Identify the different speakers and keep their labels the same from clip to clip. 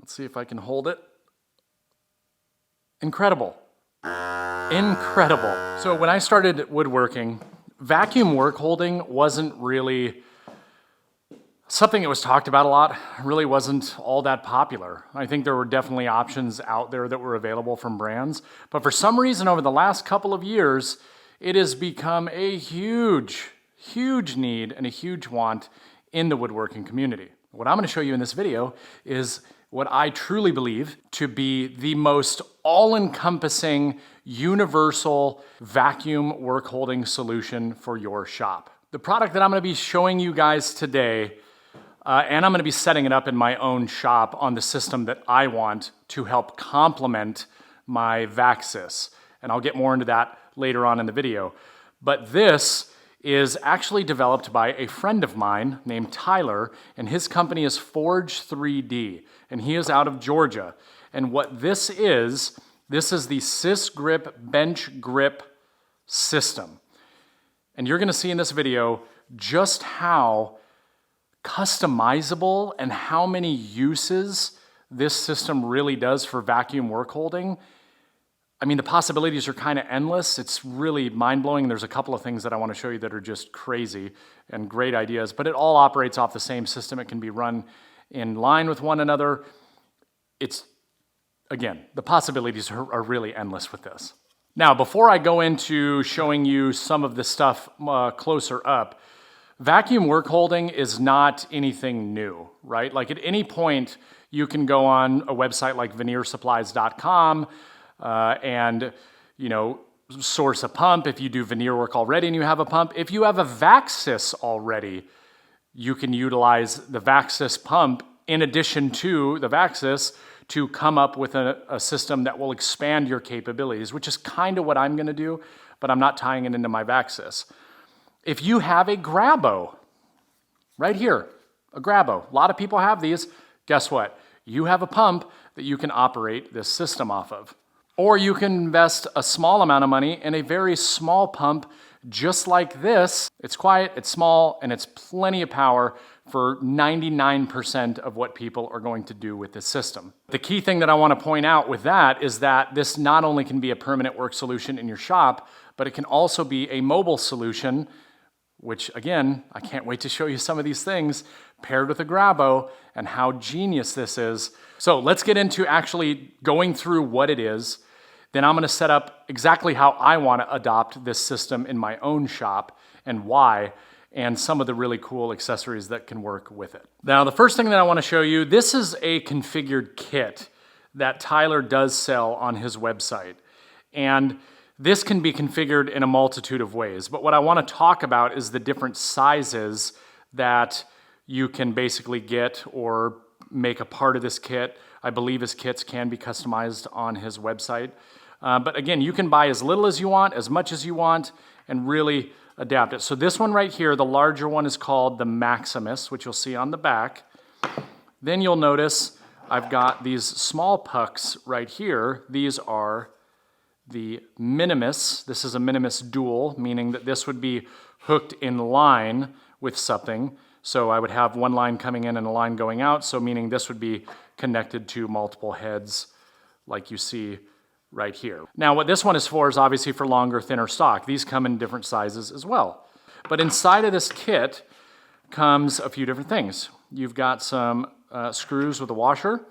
Speaker 1: Let's see if I can hold it. Incredible. Incredible. So when I started woodworking, vacuum work holding wasn't really something that was talked about a lot. It really wasn't all that popular. I think there were definitely options out there that were available from brands, but for some reason over the last couple of years, it has become a huge need and a huge want in the woodworking community. What I'm going to show you in this video is what I truly believe to be the most all-encompassing, universal vacuum work holding solution for your shop. The product that I'm going to be showing you guys today, and I'm going to be setting it up in my own shop on the system that I want to help complement my VacSys. And I'll get more into that later on in the video. But this is actually developed by a friend of mine named Tyler, and his company is Forge 3D, and he is out of Georgia. And what this is the SysGrip Bench Grip System. And you're gonna see in this video just how customizable and how many uses this system really does for vacuum work holding. I mean, the possibilities are kind of endless. It's really mind-blowing. There's a couple of things that I want to show you that are just crazy and great ideas, but it all operates off the same system. It can be run in line with one another. Again, the possibilities are really endless with this. Now, before I go into showing you some of the stuff closer up, vacuum work holding is not anything new, right? Like at any point, you can go on a website like veneersupplies.com and source a pump if you do veneer work already and you have a pump. If you have a VacSys already, you can utilize the VacSys pump in addition to the VacSys to come up with a system that will expand your capabilities, which is kind of what I'm going to do, but I'm not tying it into my VacSys. If you have a Grabo, right here, a Grabo, a lot of people have these, guess what? You have a pump that you can operate this system off of. Or you can invest a small amount of money in a very small pump just like this. It's quiet, it's small, and it's plenty of power for 99% of what people are going to do with this system. The key thing that I want to point out with that is that this not only can be a permanent work solution in your shop, but it can also be a mobile solution, which again, I can't wait to show you some of these things paired with a Grabo and how genius this is. So let's get into actually going through what it is. Then I'm going to set up exactly how I want to adopt this system in my own shop and why, and some of the really cool accessories that can work with it. Now, the first thing that I want to show you, this is a configured kit that Tyler does sell on his website. And this can be configured in a multitude of ways. But what I want to talk about is the different sizes that you can basically get or make a part of this kit. I believe his kits can be customized on his website. But again, you can buy as little as you want, as much as you want, and really adapt it. So this one right here, the larger one is called the Maximus, which you'll see on the back. Then you'll notice I've got these small pucks right here. These are the Minimus. This is a Minimus dual, meaning that this would be hooked in line with something. So I would have one line coming in and a line going out, so meaning this would be connected to multiple heads like you see right here. Now what this one is for is obviously for longer, thinner stock. These come in different sizes as well. But inside of this kit comes a few different things. You've got some screws with a washer.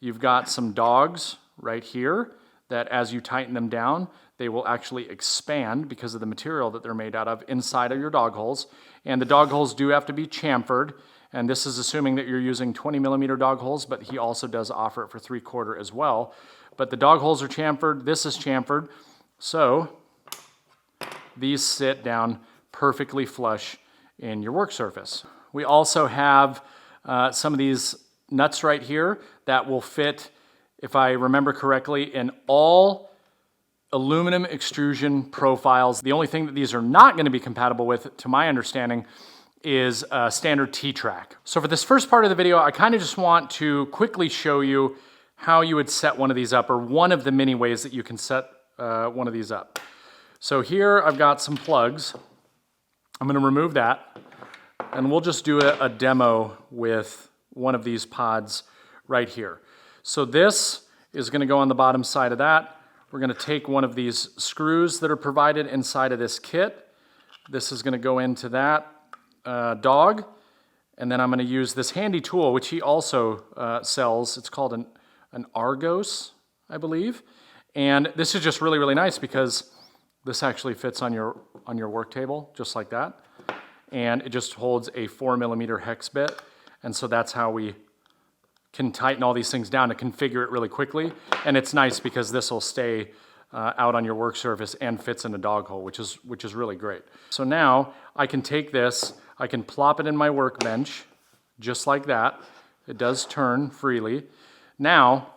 Speaker 1: You've got some dogs right here that as you tighten them down, they will actually expand because of the material that they're made out of inside of your dog holes. And the dog holes do have to be chamfered. And this is assuming that you're using 20 millimeter dog holes, but he also does offer it for 3/4 as well. But the dog holes are chamfered, this is chamfered, so these sit down perfectly flush in your work surface. We also have some of these nuts right here that will fit, if I remember correctly, in all aluminum extrusion profiles. The only thing that these are not going to be compatible with, to my understanding, is a standard T-track. So for this first part of the video, I kind of just want to quickly show you how you would set one of these up, or one of the many ways that you can set one of these up. So here I've got some plugs. I'm going to remove that, and we'll just do a demo with one of these pods right here. So this is going to go on the bottom side of that. We're going to take one of these screws that are provided inside of this kit. This is going to go into that dog. And then I'm going to use this handy tool, which he also sells. It's called an Argos, I believe. And this is just really, really nice because this actually fits on your work table, just like that. And it just holds a 4mm hex bit. And so that's how we can tighten all these things down to configure it really quickly. And it's nice because this will stay out on your work surface and fits in a dog hole, which is really great. So now I can take this, I can plop it in my workbench, just like that. It does turn freely. Now,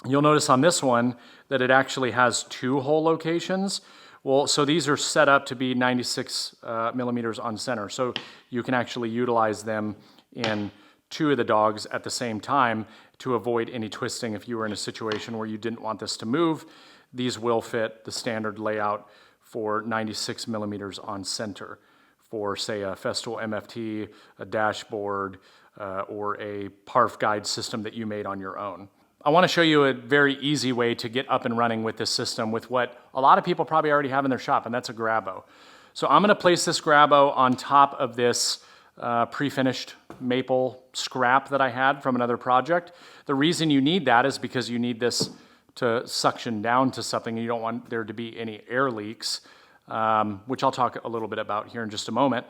Speaker 1: you'll notice on this one that it actually has 2 hole locations. Well, so these are set up to be 96 millimeters on center. So you can actually utilize them in 2 of the dogs at the same time to avoid any twisting if you were in a situation where you didn't want this to move. These will fit the standard layout for 96 millimeters on center for, say, a Festool MFT, a dashboard, or a PARF guide system that you made on your own. I want to show you a very easy way to get up and running with this system with what a lot of people probably already have in their shop, and that's a grabo. So I'm going to place this grabo on top of this pre-finished maple scrap that I had from another project. The reason you need that is because you need this to suction down to something, and you don't want there to be any air leaks, which I'll talk a little bit about here in just a moment.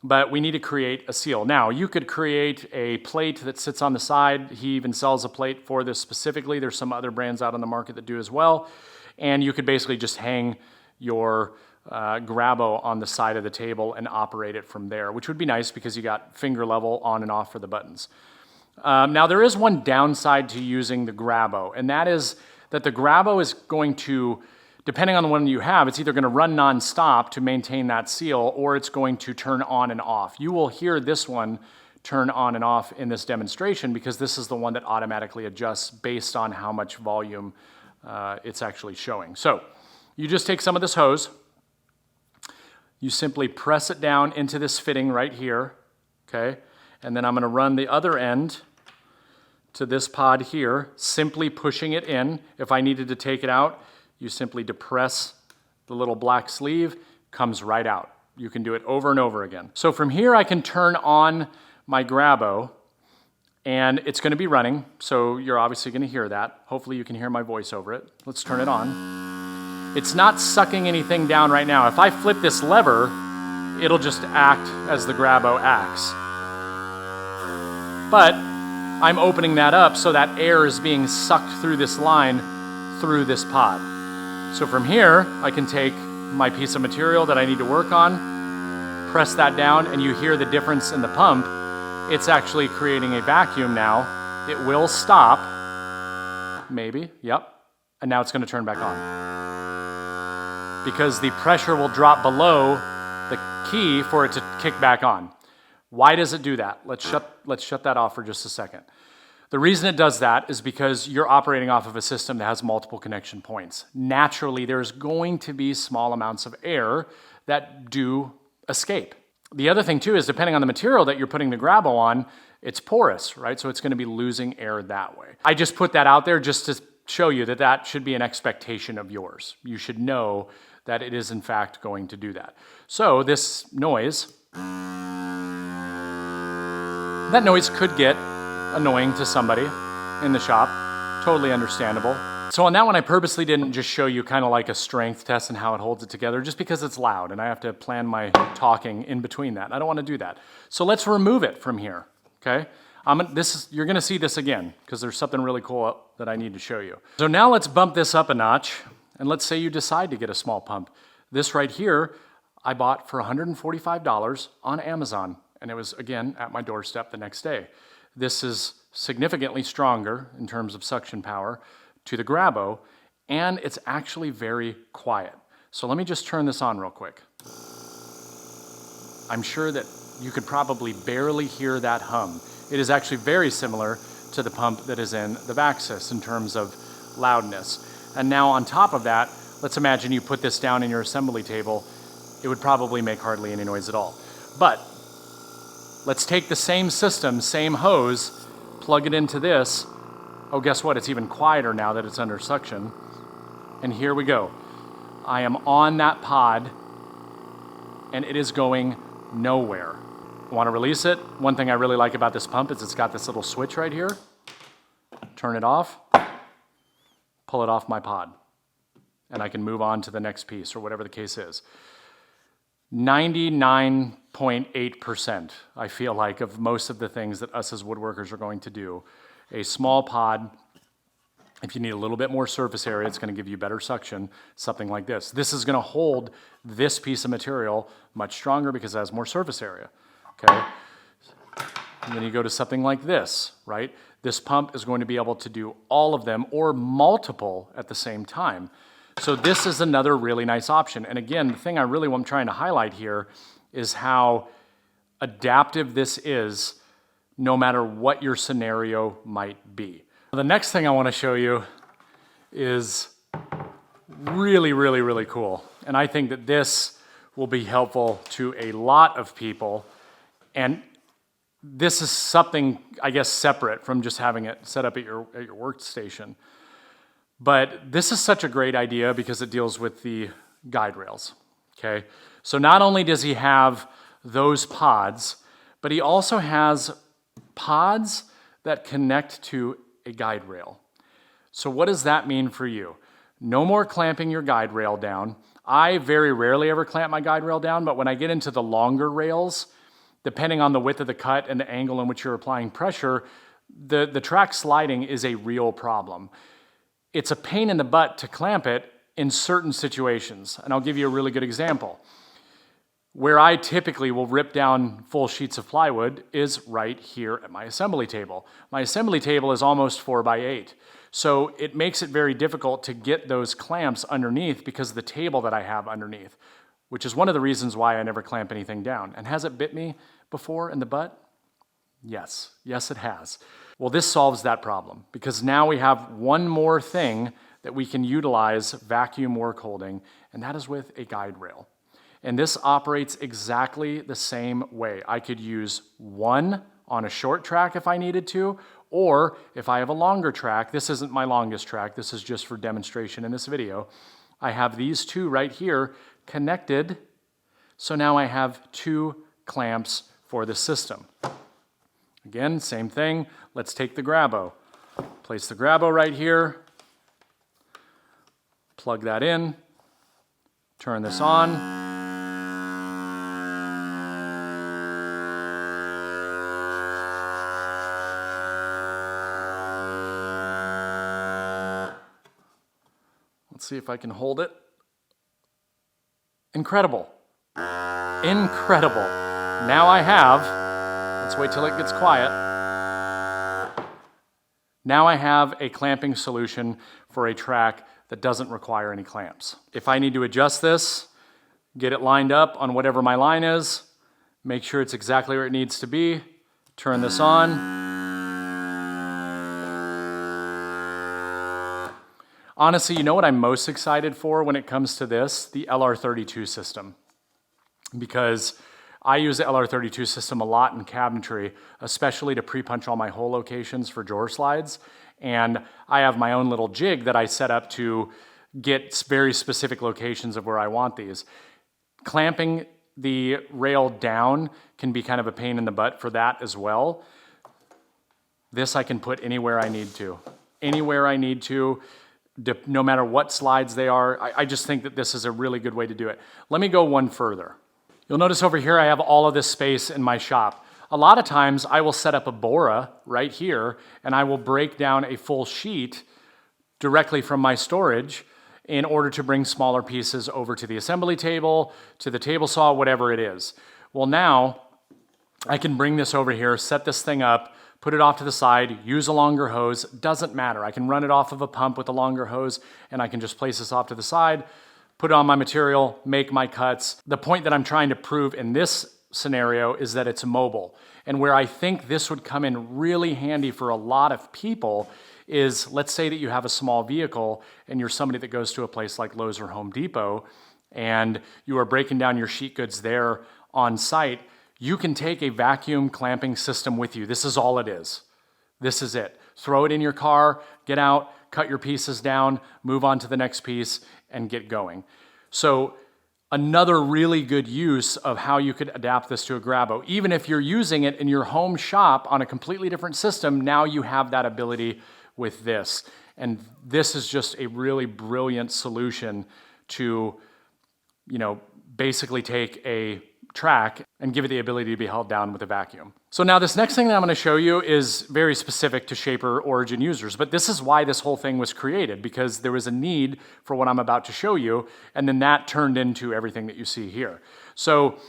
Speaker 1: But we need to create a seal. Now, you could create a plate that sits on the side. He even sells a plate for this specifically. There's some other brands out on the market that do as well. And you could basically just hang your grabo on the side of the table and operate it from there, which would be nice because you got finger level on and off for the buttons. Now, there is one downside to using the grabo, and that is that the grabo is going to, depending on the one you have, it's either going to run nonstop to maintain that seal, or it's going to turn on and off. You will hear this one turn on and off in this demonstration because this is the one that automatically adjusts based on how much volume it's actually showing. So you just take some of this hose, you simply press it down into this fitting right here, okay? And then I'm going to run the other end to this pod here, simply pushing it in. If I needed to take it out, you simply depress the little black sleeve, comes right out. You can do it over and over again. So from here I can turn on my grabo and it's going to be running, so you're obviously going to hear that. Hopefully you can hear my voice over it. Let's turn it on. It's not sucking anything down right now. If I flip this lever, it'll just act as the grabo acts. But I'm opening that up so that air is being sucked through this line through this pod. So from here, I can take my piece of material that I need to work on, press that down, and you hear the difference in the pump. It's actually creating a vacuum now. It will stop, maybe, yep, and now it's going to turn back on. Because the pressure will drop below the key for it to kick back on. Why does it do that? Let's shut that off for just a second. The reason it does that is because you're operating off of a system that has multiple connection points. Naturally, there's going to be small amounts of air that do escape. The other thing too is depending on the material that you're putting the grabo on, it's porous, right? So it's going to be losing air that way. I just put that out there just to show you that that should be an expectation of yours. You should know that it is in fact going to do that. So this noise, that noise could get annoying to somebody in the shop. Totally understandable. So on that one, I purposely didn't just show you kind of like a strength test and how it holds it together, just because it's loud and I have to plan my talking in between that. I don't want to do that. So let's remove it from here, okay? You're going to see this again because there's something really cool that I need to show you. So now let's bump this up a notch, and let's say you decide to get a small pump. This right here, I bought for $145 on Amazon, and it was, again, at my doorstep the next day. This is significantly stronger in terms of suction power to the grabo, and it's actually very quiet. So let me just turn this on real quick. I'm sure that you could probably barely hear that hum. It is actually very similar to the pump that is in the Vaxxis in terms of loudness. And now on top of that, let's imagine you put this down in your assembly table. It would probably make hardly any noise at all. But let's take the same system, same hose, plug it into this. Oh, guess what? It's even quieter now that it's under suction. And here we go. I am on that pod, and it is going nowhere. Want to release it? One thing I really like about this pump is it's got this little switch right here. Turn it off, pull it off my pod, and I can move on to the next piece or whatever the case is. 99.8%, I feel like, of most of the things that us as woodworkers are going to do. A small pod, if you need a little bit more surface area, it's going to give you better suction, something like this. This is going to hold this piece of material much stronger because it has more surface area, okay? And then you go to something like this, right? This pump is going to be able to do all of them or multiple at the same time. So this is another really nice option. And again, the thing I really am trying to highlight here is how adaptive this is no matter what your scenario might be. The next thing I want to show you is really, really, really cool. And I think that this will be helpful to a lot of people. And this is something, I guess, separate from just having it set up at your workstation. But this is such a great idea because it deals with the guide rails, okay? So not only does he have those pods, but he also has pods that connect to a guide rail. So what does that mean for you? No more clamping your guide rail down. I very rarely ever clamp my guide rail down, but when I get into the longer rails, depending on the width of the cut and the angle in which you're applying pressure, the track sliding is a real problem. It's a pain in the butt to clamp it in certain situations. And I'll give you a really good example. Where I typically will rip down full sheets of plywood is right here at my assembly table. My assembly table is almost 4x8. So it makes it very difficult to get those clamps underneath because of the table that I have underneath, which is one of the reasons why I never clamp anything down. And has it bit me before in the butt? Yes, it has. Well, this solves that problem because now we have one more thing that we can utilize vacuum work holding, and that is with a guide rail. And this operates exactly the same way. I could use one on a short track if I needed to, or if I have a longer track, this isn't my longest track, this is just for demonstration in this video, I have these two right here connected, so now I have two clamps for the system. Again, same thing. Let's take the grabo. Place the grabo right here. Plug that in. Turn this on. Let's see if I can hold it. Incredible. Incredible. Now I have... Let's wait till it gets quiet. Now I have a clamping solution for a track that doesn't require any clamps. If I need to adjust this, get it lined up on whatever my line is, make sure it's exactly where it needs to be, turn this on. Honestly, you know what I'm most excited for when it comes to this? The LR32 system. Because I use the LR32 system a lot in cabinetry, especially to pre-punch all my hole locations for drawer slides. And I have my own little jig that I set up to get very specific locations of where I want these. Clamping the rail down can be kind of a pain in the butt for that as well. This I can put anywhere I need to. Anywhere I need to, no matter what slides they are. I just think that this is a really good way to do it. Let me go one further. You'll notice over here I have all of this space in my shop. A lot of times I will set up a Bora right here and I will break down a full sheet directly from my storage in order to bring smaller pieces over to the assembly table, to the table saw, whatever it is. Well, now I can bring this over here, set this thing up, put it off to the side, use a longer hose, doesn't matter. I can run it off of a pump with a longer hose and I can just place this off to the side, put it on my material, make my cuts. The point that I'm trying to prove in this scenario is that it's mobile. And where I think this would come in really handy for a lot of people is, let's say that you have a small vehicle and you're somebody that goes to a place like Lowe's or Home Depot and you are breaking down your sheet goods there on site. You can take a vacuum clamping system with you. This is all it is. This is it. Throw it in your car, get out, cut your pieces down, move on to the next piece, and get going. So another really good use of how you could adapt this to a Grabo. Even if you're using it in your home shop on a completely different system, now you have that ability with this. And this is just a really brilliant solution to, basically take a track and give it the ability to be held down with a vacuum. So now this next thing that I'm going to show you is very specific to Shaper Origin users, but this is why this whole thing was created, because there was a need for what I'm about to show you, and then that turned into everything that you see here. So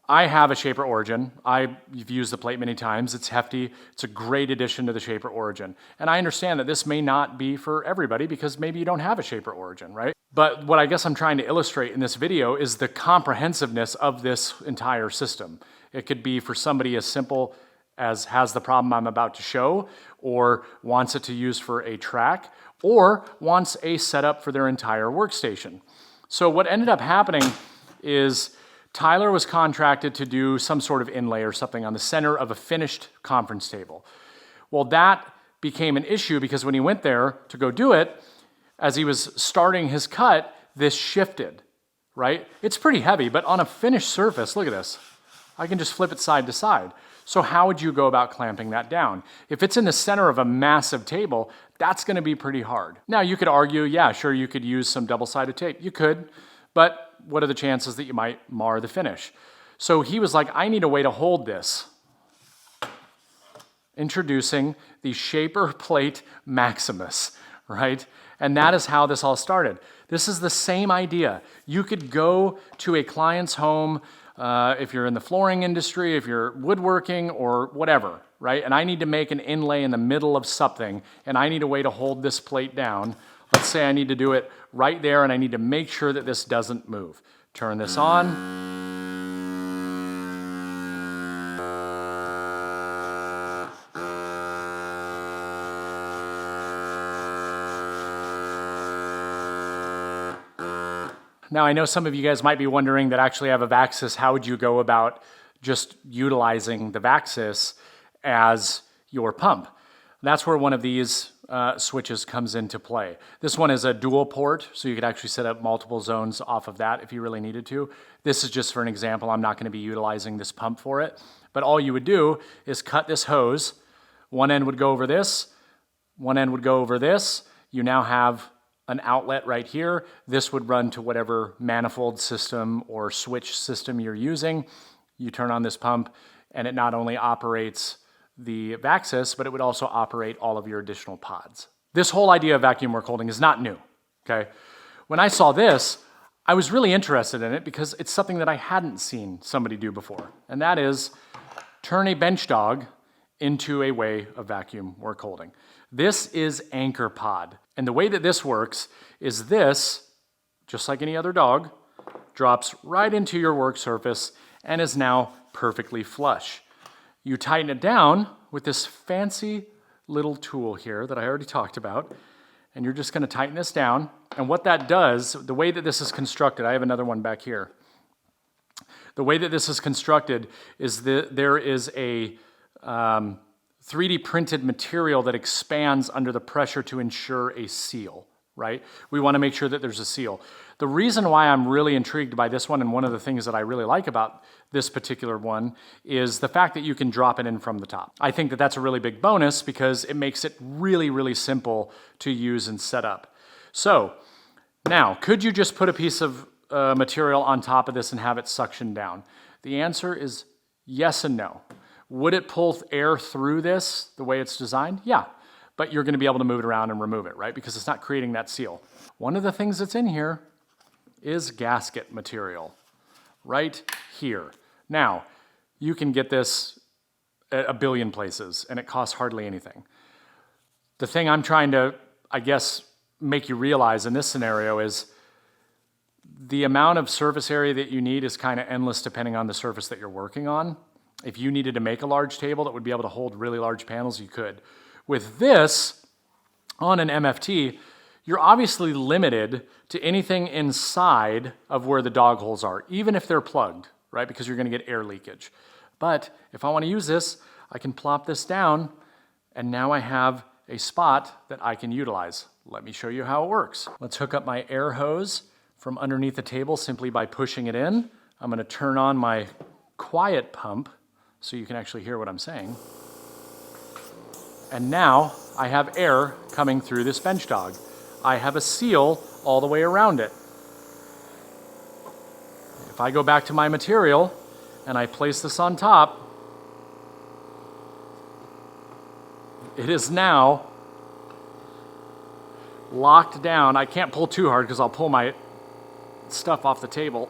Speaker 1: I have a Shaper Origin. I've used the plate many times. It's hefty. It's a great addition to the Shaper Origin. And I understand that this may not be for everybody because maybe you don't have a Shaper Origin, right? But what I guess I'm trying to illustrate in this video is the comprehensiveness of this entire system. It could be for somebody as simple as has the problem I'm about to show, or wants it to use for a track, or wants a setup for their entire workstation. So what ended up happening is Tyler was contracted to do some sort of inlay or something on the center of a finished conference table. Well, that became an issue because when he went there to go do it, as he was starting his cut, this shifted, right? It's pretty heavy, but on a finished surface, look at this. I can just flip it side to side. So how would you go about clamping that down? If it's in the center of a massive table, that's gonna be pretty hard. Now you could argue, yeah, sure, you could use some double-sided tape. You could, but what are the chances that you might mar the finish? So he was like, I need a way to hold this. Introducing the Shaper Plate Maximus, right? And that is how this all started. This is the same idea. You could go to a client's home, if you're in the flooring industry, if you're woodworking or whatever, right? And I need to make an inlay in the middle of something, and I need a way to hold this plate down. Let's say I need to do it right there, and I need to make sure that this doesn't move. Turn this on. Now, I know some of you guys might be wondering that actually have a Vaxis, how would you go about just utilizing the Vaxis as your pump? That's where one of these switches comes into play. This one is a dual port, so you could actually set up multiple zones off of that if you really needed to. This is just for an example. I'm not going to be utilizing this pump for it, but all you would do is cut this hose. One end would go over this, one end would go over this. You now have an outlet right here. This would run to whatever manifold system or switch system you're using. You turn on this pump, and it not only operates the Vaxis, but it would also operate all of your additional pods. This whole idea of vacuum work holding is not new, okay? When I saw this, I was really interested in it because it's something that I hadn't seen somebody do before, and that is turn a bench dog into a way of vacuum work holding. This is Anchor Pod, and the way that this works is this, just like any other dog, drops right into your work surface and is now perfectly flush. You tighten it down with this fancy little tool here that I already talked about, and you're just going to tighten this down. And what that does, the way that this is constructed, I have another one back here. The way that this is constructed is that there is a 3D printed material that expands under the pressure to ensure a seal, right? We want to make sure that there's a seal. The reason why I'm really intrigued by this one, and one of the things that I really like about this particular one, is the fact that you can drop it in from the top. I think that that's a really big bonus because it makes it really, really simple to use and set up. So now, could you just put a piece of material on top of this and have it suction down? The answer is yes and no. Would it pull air through this the way it's designed? Yeah, but you're going to be able to move it around and remove it, right? Because it's not creating that seal. One of the things that's in here is gasket material right here. Now, you can get this at a billion places, and it costs hardly anything. The thing I'm trying to, I guess, make you realize in this scenario is the amount of surface area that you need is kind of endless depending on the surface that you're working on. If you needed to make a large table that would be able to hold really large panels, you could. With this, on an MFT, you're obviously limited to anything inside of where the dog holes are, even if they're plugged, right? Because you're going to get air leakage. But if I want to use this, I can plop this down, and now I have a spot that I can utilize. Let me show you how it works. Let's hook up my air hose from underneath the table simply by pushing it in. I'm gonna turn on my quiet pump so you can actually hear what I'm saying. And now I have air coming through this bench dog. I have a seal all the way around it. If I go back to my material and I place this on top, it is now locked down. I can't pull too hard because I'll pull my stuff off the table.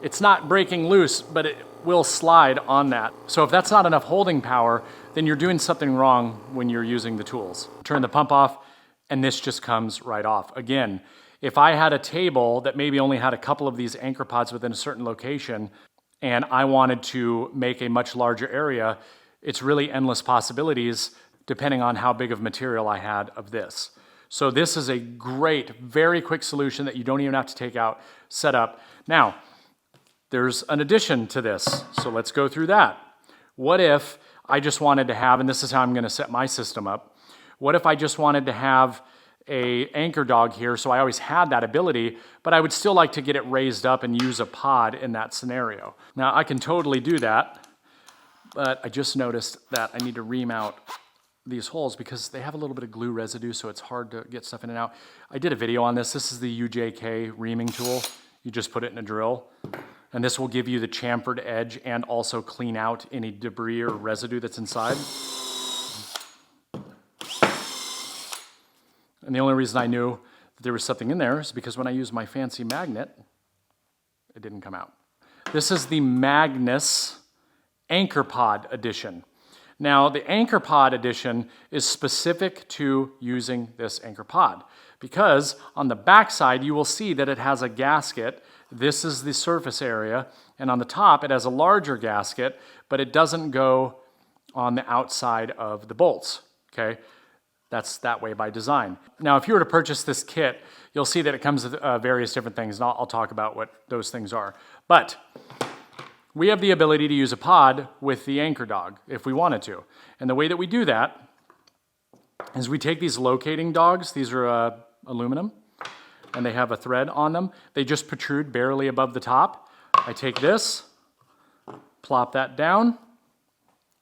Speaker 1: It's not breaking loose, but it will slide on that. So if that's not enough holding power, then you're doing something wrong when you're using the tools. Turn the pump off, and this just comes right off. Again, if I had a table that maybe only had a couple of these anchor pods within a certain location, and I wanted to make a much larger area, it's really endless possibilities depending on how big of material I had of this. So this is a great, very quick solution that you don't even have to take out, set up. Now, there's an addition to this, so let's go through that. What if I just wanted to have, and this is how I'm gonna set my system up, what if I just wanted to have a anchor dog here, so I always had that ability, but I would still like to get it raised up and use a pod in that scenario. Now, I can totally do that, but I just noticed that I need to ream out these holes because they have a little bit of glue residue, so it's hard to get stuff in and out. I did a video on this. This is the UJK reaming tool. You just put it in a drill, and this will give you the chamfered edge and also clean out any debris or residue that's inside. And the only reason I knew that there was something in there is because when I used my fancy magnet, it didn't come out. This is the Magnus Anchor Pod Edition. Now, the Anchor Pod Edition is specific to using this anchor pod because on the back side, you will see that it has a gasket. This is the surface area, and on the top, it has a larger gasket, but it doesn't go on the outside of the bolts, okay? That's that way by design. Now, if you were to purchase this kit, you'll see that it comes with various different things, and I'll talk about what those things are. But we have the ability to use a pod with the anchor dog if we wanted to. And the way that we do that is we take these locating dogs, these are aluminum, and they have a thread on them. They just protrude barely above the top. I take this, plop that down,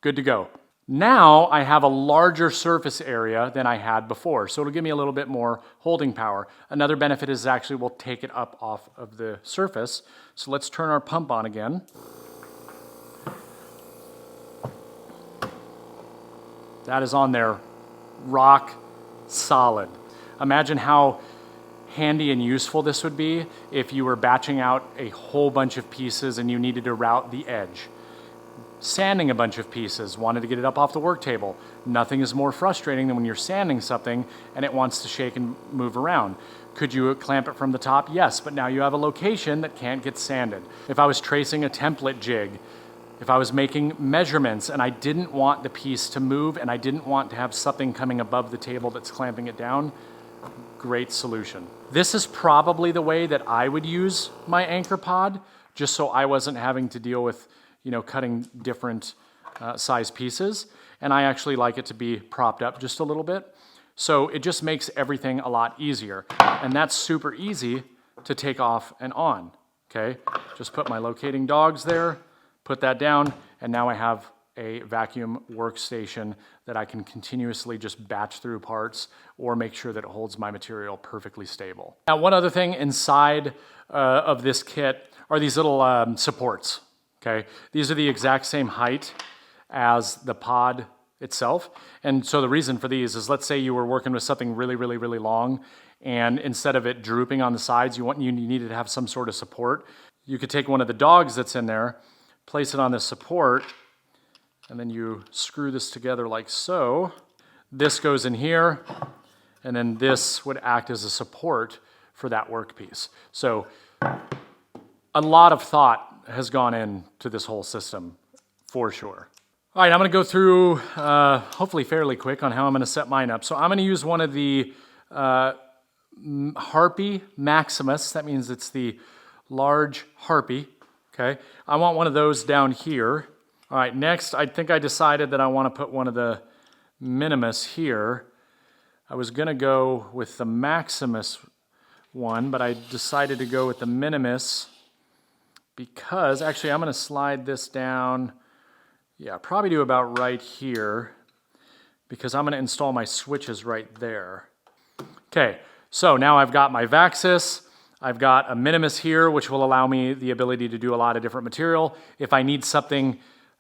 Speaker 1: good to go. Now I have a larger surface area than I had before, so it'll give me a little bit more holding power. Another benefit is actually we'll take it up off of the surface. So let's turn our pump on again. That is on there, rock solid. Imagine how handy and useful this would be if you were batching out a whole bunch of pieces and you needed to route the edge. Sanding a bunch of pieces, wanted to get it up off the work table. Nothing is more frustrating than when you're sanding something and it wants to shake and move around. Could you clamp it from the top? Yes, but now you have a location that can't get sanded. If I was tracing a template jig, if I was making measurements and I didn't want the piece to move and I didn't want to have something coming above the table that's clamping it down, great solution. This is probably the way that I would use my anchor pod, just so I wasn't having to deal with, cutting different size pieces. And I actually like it to be propped up just a little bit. So it just makes everything a lot easier. And that's super easy to take off and on, okay? Just put my locating dogs there, put that down, and now I have a vacuum workstation that I can continuously just batch through parts or make sure that it holds my material perfectly stable. Now, one other thing inside of this kit are these little supports, okay? These are the exact same height as the pod itself. And so the reason for these is, let's say you were working with something really, really, really long, and instead of it drooping on the sides, you needed to have some sort of support. You could take one of the dogs that's in there, place it on this support, and then you screw this together like so. This goes in here, and then this would act as a support for that workpiece. So a lot of thought has gone into this whole system, for sure. All right, I'm gonna go through, hopefully fairly quick, on how I'm gonna set mine up. So I'm gonna use one of the Harpy Maximus. That means it's the large Harpy. Okay, I want one of those down here, All right, next, I think I decided that I want to put one of the Minimus here. I was going to go with the Maximus one, but I decided to go with the Minimus because, actually, I'm going to slide this down, yeah, probably do about right here, because I'm going to install my switches right there. Okay, so now I've got my Vaxis, I've got a Minimus here, which will allow me the ability to do a lot of different material. If I need something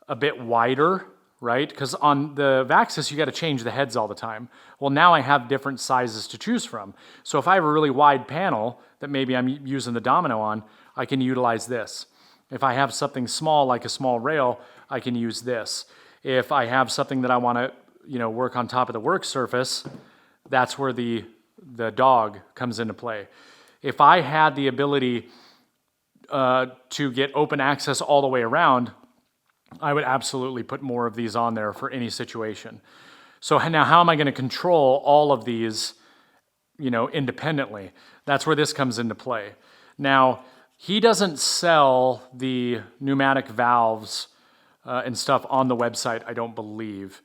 Speaker 1: a bit wider, right? Because on the Vaxis, you got to change the heads all the time. Well, now I have different sizes to choose from. So if I have a really wide panel that maybe I'm using the domino on, I can utilize this. If I have something small, like a small rail, I can use this. If I have something that I want to, work on top of the work surface, that's where the dog comes into play. If I had the ability to get open access all the way around, I would absolutely put more of these on there for any situation. So now how am I going to control all of these, independently? That's where this comes into play. Now, he doesn't sell the pneumatic valves and stuff on the website, I don't believe.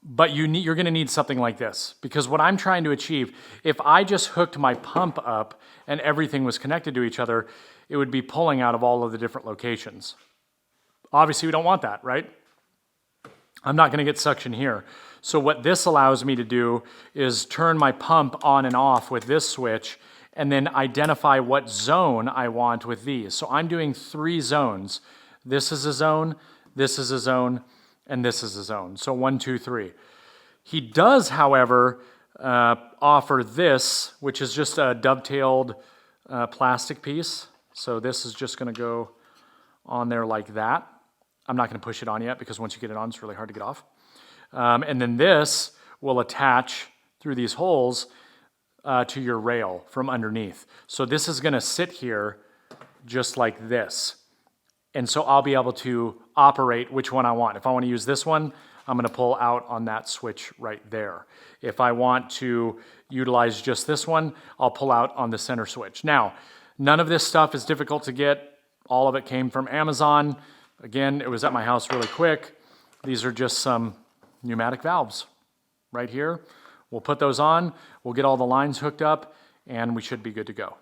Speaker 1: But you're going to need something like this, because what I'm trying to achieve, if I just hooked my pump up and everything was connected to each other, it would be pulling out of all of the different locations. Obviously, we don't want that, right? I'm not going to get suction here. So what this allows me to do is turn my pump on and off with this switch and then identify what zone I want with these. So I'm doing 3 zones. This is a zone, this is a zone, and this is a zone. So 1, 2, 3. He does, however, offer this, which is just a dovetailed plastic piece. So this is just going to go on there like that. I'm not going to push it on yet because once you get it on, it's really hard to get off. And then this will attach through these holes to your rail from underneath. So this is going to sit here just like this. And so I'll be able to operate which one I want. If I want to use this one, I'm going to pull out on that switch right there. If I want to utilize just this one, I'll pull out on the center switch. Now, none of this stuff is difficult to get. All of it came from Amazon. Again, it was at my house really quick. These are just some pneumatic valves right here. We'll put those on, we'll get all the lines hooked up, and we should be good to go.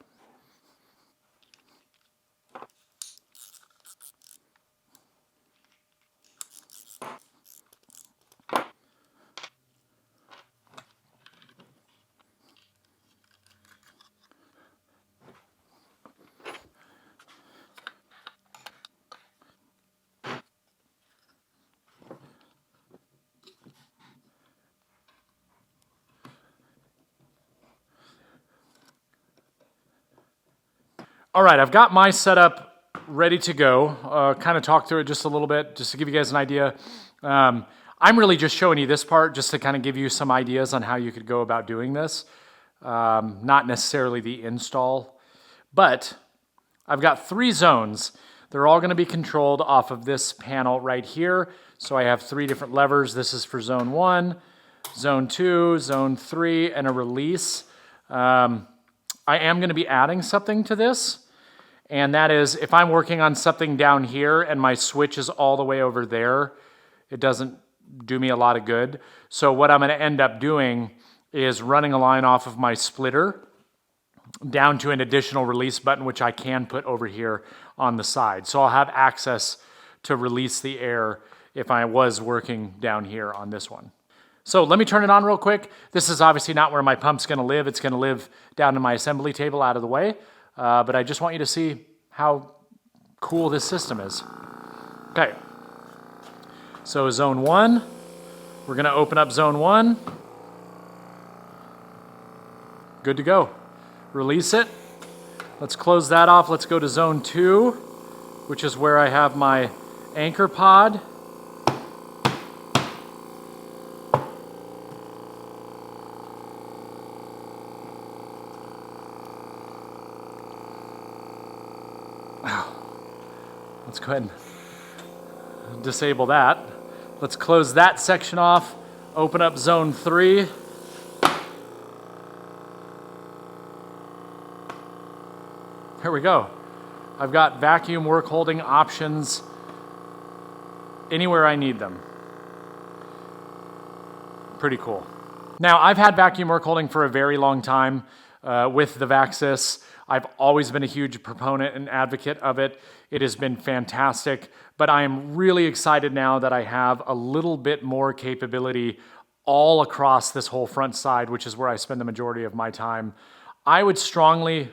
Speaker 1: All right, I've got my setup ready to go. Kind of talk through it just a little bit, just to give you guys an idea. I'm really just showing you this part just to kind of give you some ideas on how you could go about doing this. Not necessarily the install, but I've got 3 zones. They're all going to be controlled off of this panel right here. So I have 3 different levers. This is for zone 1, zone 2, zone 3, and a release. I am going to be adding something to this, and that is if I'm working on something down here and my switch is all the way over there, it doesn't do me a lot of good. So what I'm going to end up doing is running a line off of my splitter down to an additional release button, which I can put over here on the side. So I'll have access to release the air if I was working down here on this one. So let me turn it on real quick. This is obviously not where my pump's going to live. It's going to live down in my assembly table out of the way. But I just want you to see how cool this system is. Okay. So zone 1, we're going to open up zone 1. Good to go. Release it. Let's close that off. Let's go to zone 2, which is where I have my anchor pod. Let's go ahead and disable that. Let's close that section off, open up zone 3. Here we go. I've got vacuum work holding options anywhere I need them. Pretty cool. Now, I've had vacuum work holding for a very long time with the Vaxis. I've always been a huge proponent and advocate of it. It has been fantastic, but I am really excited now that I have a little bit more capability all across this whole front side, which is where I spend the majority of my time. I would strongly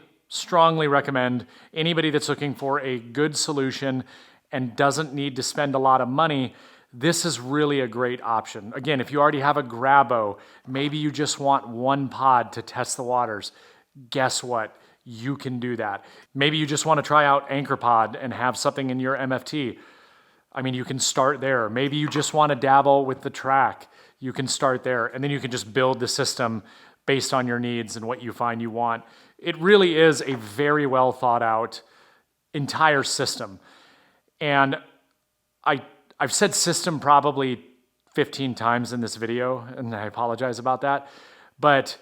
Speaker 1: recommend anybody that's looking for a good solution and doesn't need to spend a lot of money, this is really a great option. Again, if you already have a Grabo, maybe you just want one pod to test the waters. Guess what? You can do that. Maybe you just want to try out Anchor Pod and have something in your MFT. I mean, you can start there. Maybe you just want to dabble with the track. You can start there, and then you can just build the system based on your needs and what you find you want. It really is a very well thought out entire system. And I've said system probably 15 times in this video, and I apologize about that. But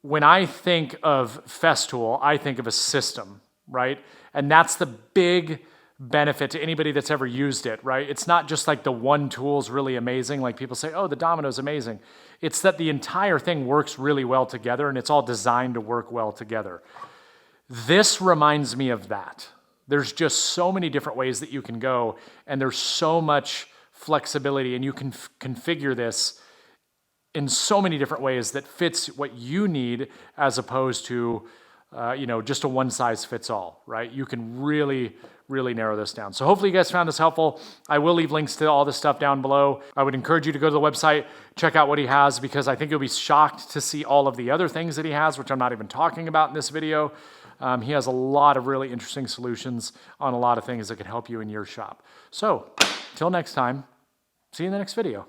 Speaker 1: when I think of Festool, I think of a system, right? And that's the big benefit to anybody that's ever used it, right? It's not just like the one tool's really amazing. Like people say, oh, the Domino's amazing. It's that the entire thing works really well together, and it's all designed to work well together. This reminds me of that. There's just so many different ways that you can go, and there's so much flexibility, and you can configure this in so many different ways that fits what you need as opposed to just a one size fits all, right? You can really narrow this down. So hopefully you guys found this helpful. I will leave links to all this stuff down below. I would encourage you to go to the website, check out what he has, because I think you'll be shocked to see all of the other things that he has, which I'm not even talking about in this video. He has a lot of really interesting solutions on a lot of things that could help you in your shop. So, till next time, see you in the next video.